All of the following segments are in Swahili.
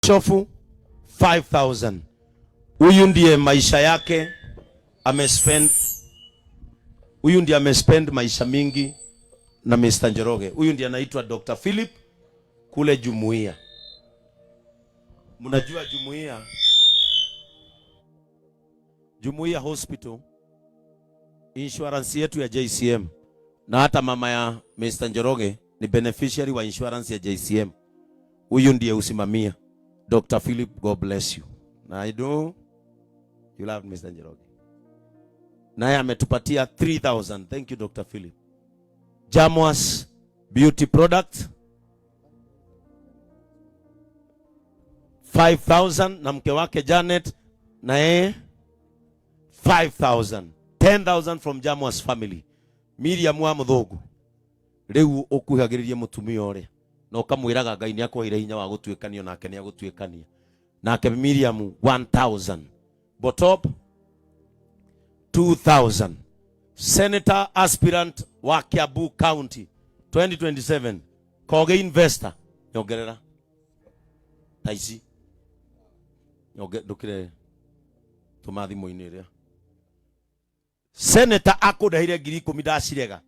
Machofu 5,000. Huyu ndiye maisha yake amespend. Huyu ndiye amespend maisha mingi na Mr. Njoroge. Huyu ndiye anaitwa Dr. Philip kule Jumuiya. Mnajua Jumuiya? Jumuiya Hospital, insurance yetu ya JCM, na hata mama ya Mr. Njoroge ni beneficiary wa insurance ya JCM. Huyu ndiye usimamia. Dr. Philip, God bless you. Na I know you love Mr. Njoroge. Naye ametupatia 3,000. Thank you Dr. Philip. Jamwas Beauty Product 5,000 na mke wake Janet na yeye 5,000. 10,000 from Jamwas family. Miriam wa Muthogu, riu ukuhagiririe mutumia ore no kamwiraga Ngai ni akwire hinya wa gutuikanio nake ni agutuikania nake. Miriam 1,000. Botop 2,000. Senator aspirant wa Kiambu County 2027 Koge investor nyongerera taici ndukire tumathi muiniria. Senator akudahire 10,000 ndacirega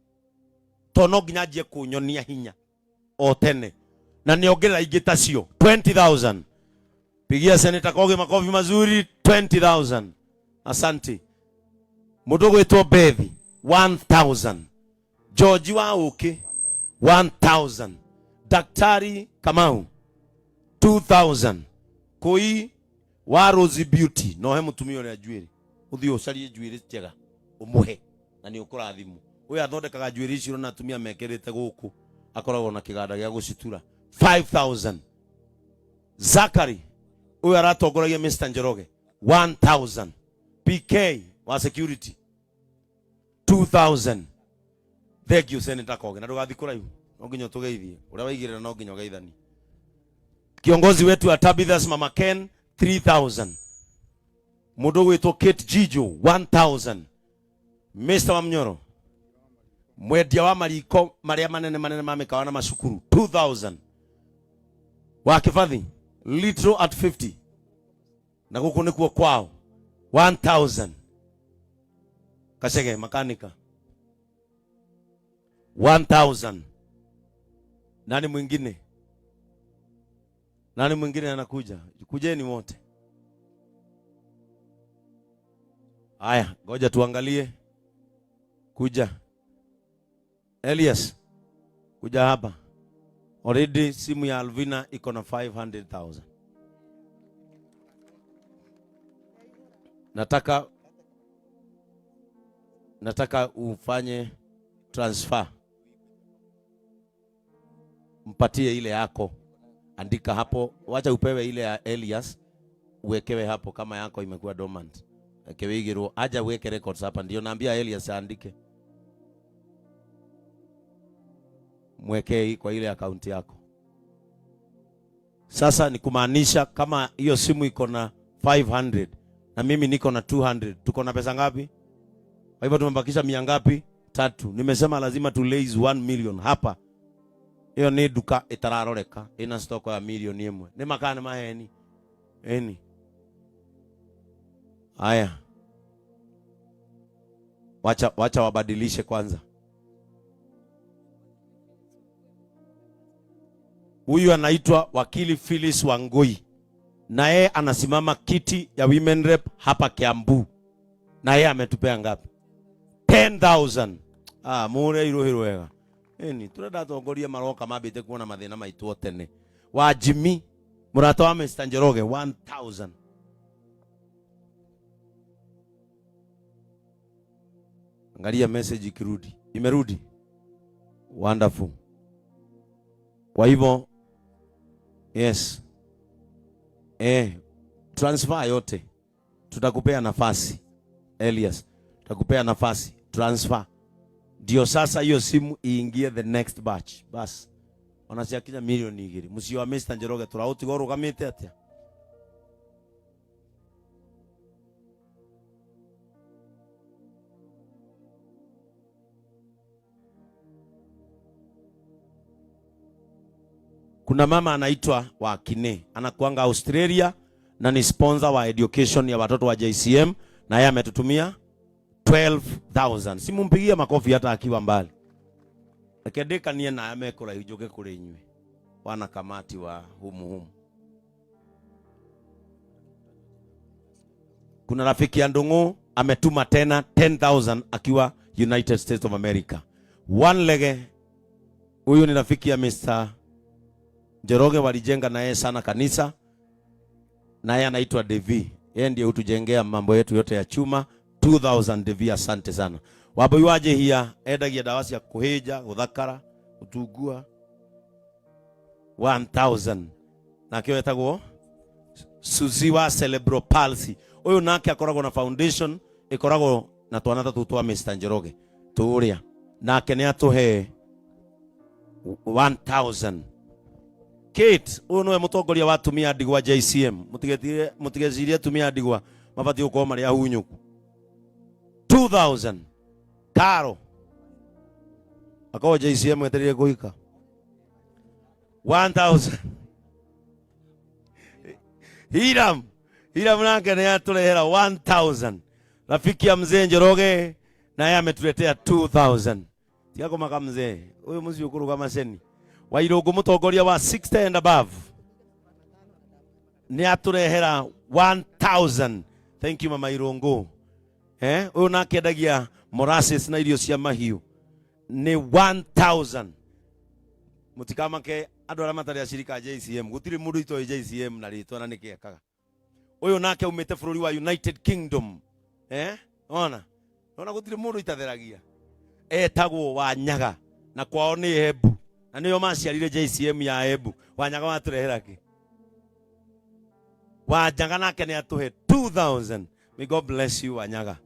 tono nginya njie kunyonia hinya o tene na niongerera ingi tacio 20,000. Pigia Senator Koge makofi mazuri. 20,000. Asante. Mundu gwitwo Bethi 1,000. George wa Uki 1,000. Daktari Kamau 2,000. Koi wa Rose Beauty no he mutumia uri ajuiri uthio ucarie njuiri njega umuhe na ni ukurathimu. Uyu athondekaga njuiri icio na atumia mekerete guku akoragwo na kiganda gia gucitura 5,000. Zakari uyu aratongoragia Mr. Njoroge 1,000. PK wa security 2,000. Thank you Senator Koge. Na ndugathi kuraihu no nginya tugeithie uria waigirira no nginya geithani. Kiongozi wetu wa Tabitha's Mama Ken 3,000. Mundu gwitwo Kate Jijo 1,000. Mr. Wamnyoro mwendia wa mariko maria manene mamekawa na macukuru 2,000. Wa Kibathi litro at 50 na guku nikuo kwao 1,000. Kachege makanika 1,000. Nani mwingine? Nani mwingine anakuja? Kujeni wote. Haya, ngoja tuangalie. Kuja. Elias, kuja hapa. Already simu ya Alvina iko na 500,000. Nataka ufanye transfer. Mpatie ile yako. Andika hapo, wacha upewe ile ya Elias, uwekewe hapo kama yako imekuwa dormant. Kewigiro aja uweke records hapa, ndio naambia Elias aandike. Mweke kwa ile account yako. Sasa ni kumaanisha kama hiyo simu iko na 500 na mimi niko na 200, tuko na pesa ngapi? Kwa hivyo tumebakisha 100 ngapi? 3. Nimesema lazima tu raise 1 million hapa. Hiyo ni duka itararoreka ina stock ya milioni 1. Ni makane maheni. Eni. Haya. Wacha wabadilishe kwanza. Huyu anaitwa wakili Phyllis Wangui. Na yeye anasimama kiti ya women rep hapa Kiambu. Na yeye ametupea ngapi? 10,000. Mure irohiro wega. Eni turenda tongoria maroka mabite kuona mathina maitu tene. Wa Jimmy murato wa Mr. Njoroge 1,000. Angalia message ikirudi. Imerudi. Wonderful. Kwa hivyo yes. Transfer yote. Tutakupea nafasi. Elias, tutakupea nafasi. Transfer. Ndio sasa hiyo simu iingie the next batch. Bas. Wanasiakinya milioni 2. Musio wa Mr. Njoroge turauti goro kamite atia. Kuna mama anaitwa Wakine, anakuanga Australia na ni sponsor wa education ya watoto wa JCM, na yeye ametutumia 12,000. Simumpigia makofi hata akiwa mbali. Akendeka nie na amekora hijoke kule inywe. Wana kamati wa humu. Kuna rafiki ya Ndungu ametuma tena 10,000 akiwa United States of America. One lege, huyu ni rafiki ya Mr. Njoroge, walijenga na yeye sana kanisa. Na yeye anaitwa Devi. Yeye ndiye hutujengea mambo yetu yote ya chuma. 2,000 Devi, asante sana. Waboi waje hia endagia dawa cia kuhija, guthakara, gutungua 1,000. Na kio etagwo Suzi wa Cerebral Palsy. Uyu nake akoragwo na foundation ikoragwo na twana tatu twa Mr. Njoroge turia, nake ni atuhe 1,000. Kate, uyu noe mutongoria wa atumia ndigwa JCM. Mutigecirie atumia ndigwa mabati uko mari ahunyuku. 2,000. Karo akawa JCM etereire kuhika 1,000. Hiram nake ni aturehera 1,000. Rafiki ya mzee Njoroge na yeye ametuletea 2,000. Tiako maka mzee huyu mzi ukuru kama seni Wairungu mutongoria wa 60 and above ni aturehera 1,000. Thank you mama Irungu. Huyu nake endagia molasses na irio cia mahiu ni 1,000. Mutikamake andu ara matari ashirika JCM, gutiri mundu itoe JCM na ritwa na nikiekaga. Huyu nake umete bururi wa United Kingdom. Ona gutiri mundu itatheragia. Etagwo Wanyaga na kwao ni Embu, na niyo maciarire JCM ya Embu. Wanyaga waturehera ki Wanyaga nake ni atuhe 2,000. May God bless you Wanyaga.